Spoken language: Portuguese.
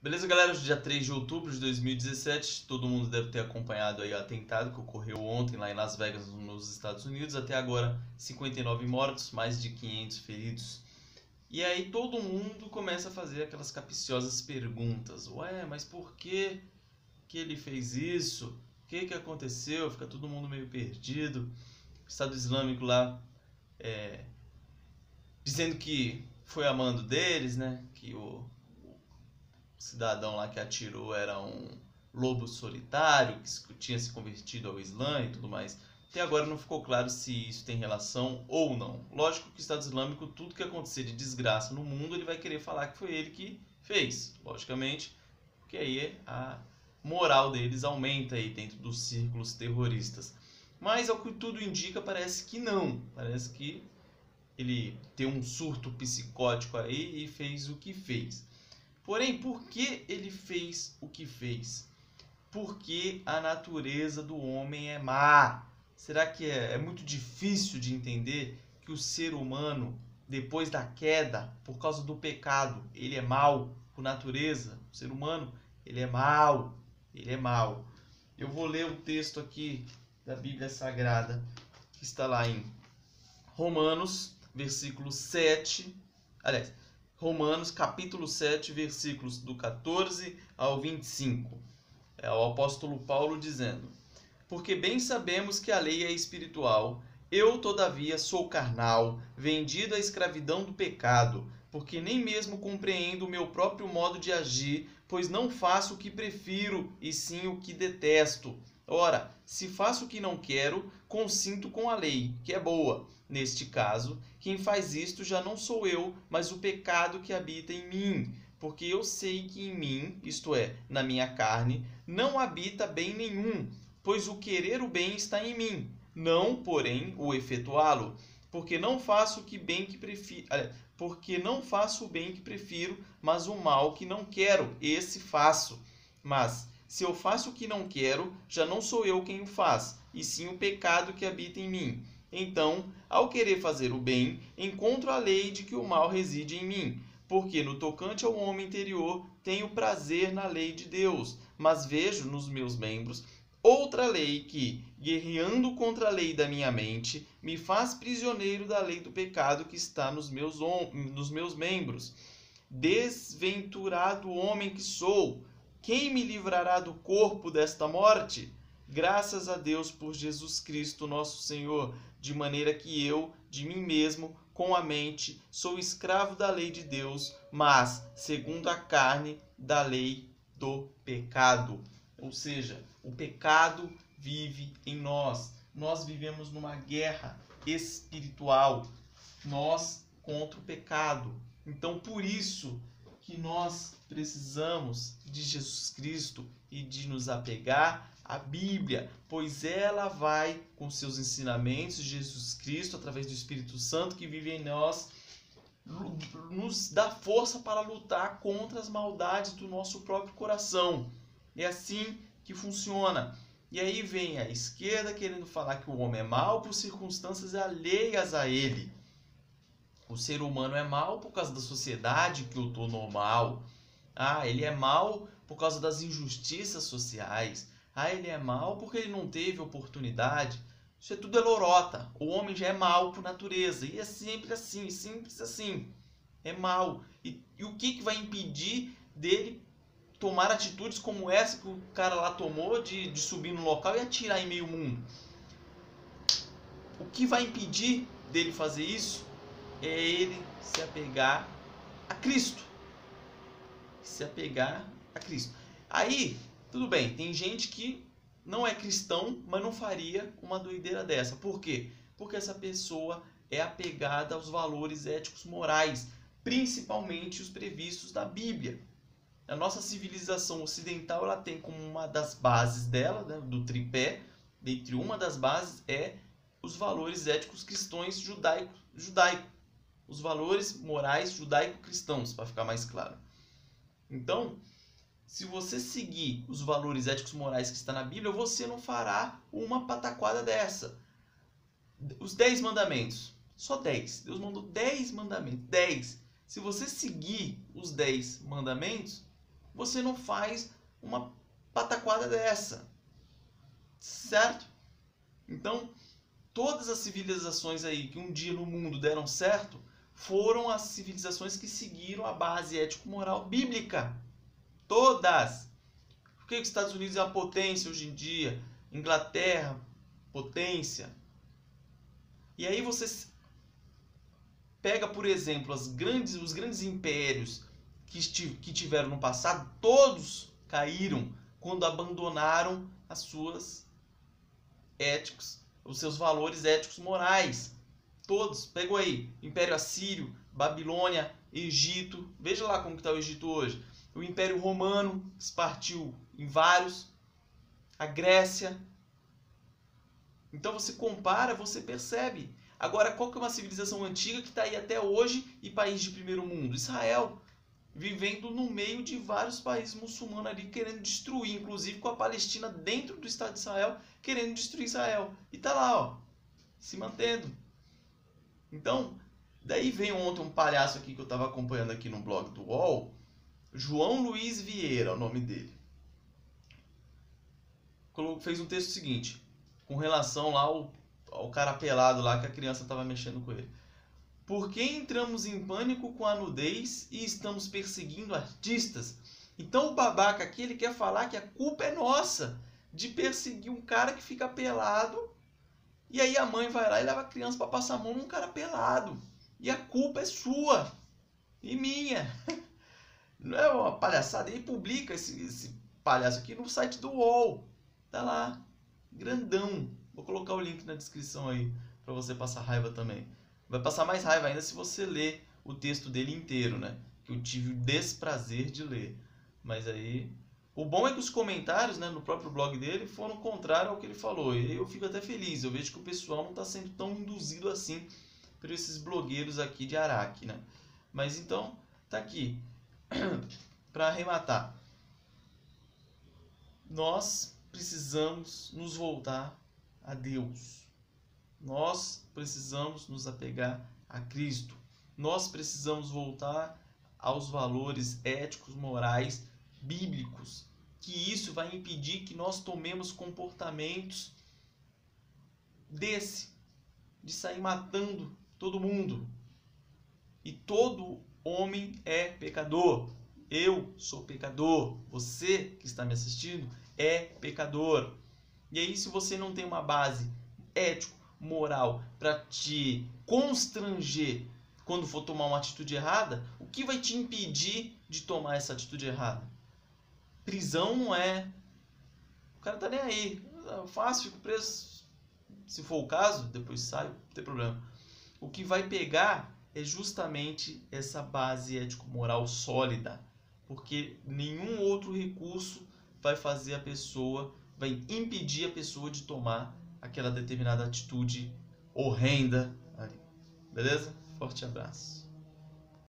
Beleza, galera? Dia 3 de outubro de 2017, todo mundo deve ter acompanhado aí o atentado que ocorreu ontem lá em Las Vegas, nos Estados Unidos. Até agora, 59 mortos, mais de 500 feridos. E aí todo mundo começa a fazer aquelas capciosas perguntas. Ué, mas por que ele fez isso? O que aconteceu? Fica todo mundo meio perdido. O Estado Islâmico lá dizendo que foi a mando deles, né? Que o cidadão lá que atirou era um lobo solitário, que tinha se convertido ao Islã e tudo mais. Até agora não ficou claro se isso tem relação ou não. Lógico que o Estado Islâmico, tudo que acontecer de desgraça no mundo, ele vai querer falar que foi ele que fez, logicamente, porque aí a moral deles aumenta aí dentro dos círculos terroristas. Mas ao que tudo indica, parece que não. Parece que ele tem um surto psicótico aí e fez o que fez. Porém, por que ele fez o que fez? Porque a natureza do homem é má. Será que é muito difícil de entender que o ser humano, depois da queda, por causa do pecado, ele é mau por natureza? O ser humano, ele é mau. Ele é mau. Eu vou ler o texto aqui da Bíblia Sagrada, que está lá em Romanos, versículo 7. Aliás, Romanos, capítulo 7, versículos do 14 ao 25. É o apóstolo Paulo dizendo: porque bem sabemos que a lei é espiritual, eu todavia sou carnal, vendido à escravidão do pecado, porque nem mesmo compreendo o meu próprio modo de agir, pois não faço o que prefiro, e sim o que detesto. Ora, se faço o que não quero, consinto com a lei, que é boa. Neste caso, quem faz isto já não sou eu, mas o pecado que habita em mim. Porque eu sei que em mim, isto é, na minha carne, não habita bem nenhum, pois o querer o bem está em mim, não, porém, o efetuá-lo. Porque não faço o bem que prefiro, mas o mal que não quero, esse faço. Mas se eu faço o que não quero, já não sou eu quem o faz, e sim o pecado que habita em mim. Então, ao querer fazer o bem, encontro a lei de que o mal reside em mim. Porque no tocante ao homem interior, tenho prazer na lei de Deus, mas vejo nos meus membros outra lei que, guerreando contra a lei da minha mente, me faz prisioneiro da lei do pecado que está nos meus membros. Desventurado homem que sou, quem me livrará do corpo desta morte? Graças a Deus por Jesus Cristo nosso Senhor, de maneira que eu, de mim mesmo, com a mente, sou escravo da lei de Deus, mas, segundo a carne, da lei do pecado. Ou seja, o pecado vive em nós. Nós vivemos numa guerra espiritual. Nós contra o pecado. Então, por isso que nós precisamos de Jesus Cristo e de nos apegar à Bíblia, pois ela vai, com seus ensinamentos, Jesus Cristo, através do Espírito Santo que vive em nós, nos dá força para lutar contra as maldades do nosso próprio coração. É assim que funciona. E aí vem a esquerda querendo falar que o homem é mau por circunstâncias alheias a ele. O ser humano é mau por causa da sociedade que o tornou mal. Ele é mau por causa das injustiças sociais. Ele é mau porque ele não teve oportunidade. Isso é tudo lorota. O homem já é mau por natureza. E é sempre assim, simples assim. É mau. E o que vai impedir dele tomar atitudes como essa que o cara lá tomou de subir no local e atirar em meio mundo? O que vai impedir dele fazer isso é ele se apegar a Cristo. Se apegar a Cristo. Aí, tudo bem, tem gente que não é cristão, mas não faria uma doideira dessa. Por quê? Porque essa pessoa é apegada aos valores éticos morais, principalmente os previstos na Bíblia. A nossa civilização ocidental, ela tem como uma das bases dela, né, do tripé, dentre uma das bases é os valores éticos cristãos judaico. Os valores morais judaico-cristãos, para ficar mais claro. Então, se você seguir os valores éticos morais que está na Bíblia, você não fará uma pataquada dessa. Os 10 mandamentos, só 10. Deus mandou 10 mandamentos, 10. Se você seguir os 10 mandamentos, você não faz uma pataquada dessa, certo? Então, todas as civilizações aí que um dia no mundo deram certo foram as civilizações que seguiram a base ético-moral bíblica. Todas! Por que os Estados Unidos é uma potência hoje em dia? Inglaterra, potência. E aí você pega, por exemplo, os grandes impérios que tiveram no passado, todos caíram quando abandonaram as suas éticos, os seus valores éticos morais. Todos. Pegou aí, Império Assírio, Babilônia, Egito. Veja lá como está o Egito hoje. O Império Romano se partiu em vários. A Grécia. Então você compara, você percebe. Agora, qual que é uma civilização antiga que está aí até hoje e país de primeiro mundo? Israel. Vivendo no meio de vários países muçulmanos ali, querendo destruir, inclusive com a Palestina dentro do Estado de Israel, querendo destruir Israel. E está lá, ó, se mantendo. Então, daí veio ontem um palhaço aqui que eu estava acompanhando aqui no blog do UOL, João Luiz Vieira, o nome dele. Fez um texto seguinte, com relação lá ao cara pelado lá que a criança estava mexendo com ele. Por que entramos em pânico com a nudez e estamos perseguindo artistas? Então o babaca aqui, ele quer falar que a culpa é nossa de perseguir um cara que fica pelado, e aí a mãe vai lá e leva a criança para passar a mão num cara pelado. E a culpa é sua e minha. Não é uma palhaçada? E publica esse palhaço aqui no site do UOL. Tá lá, grandão. Vou colocar o link na descrição aí para você passar raiva também. Vai passar mais raiva ainda se você ler o texto dele inteiro, né? Que eu tive o desprazer de ler. Mas aí... O bom é que os comentários, né, no próprio blog dele foram contrários ao que ele falou. E eu fico até feliz. Eu vejo que o pessoal não está sendo tão induzido assim por esses blogueiros aqui de Araque, né? Mas então, tá aqui. Para arrematar. Nós precisamos nos voltar a Deus. Nós precisamos nos apegar a Cristo. Nós precisamos voltar aos valores éticos, morais, bíblicos. Que isso vai impedir que nós tomemos comportamentos de sair matando todo mundo. E todo homem é pecador. Eu sou pecador. Você que está me assistindo é pecador. E aí, se você não tem uma base ético, moral para te constranger quando for tomar uma atitude errada, o que vai te impedir de tomar essa atitude errada? Prisão não é. O cara tá nem aí. Eu faço, fico preso. Se for o caso, depois saio, não tem problema. O que vai pegar é justamente essa base ético-moral sólida. Porque nenhum outro recurso vai fazer a pessoa, vai impedir a pessoa de tomar aquela determinada atitude horrenda ali. Beleza? Forte abraço.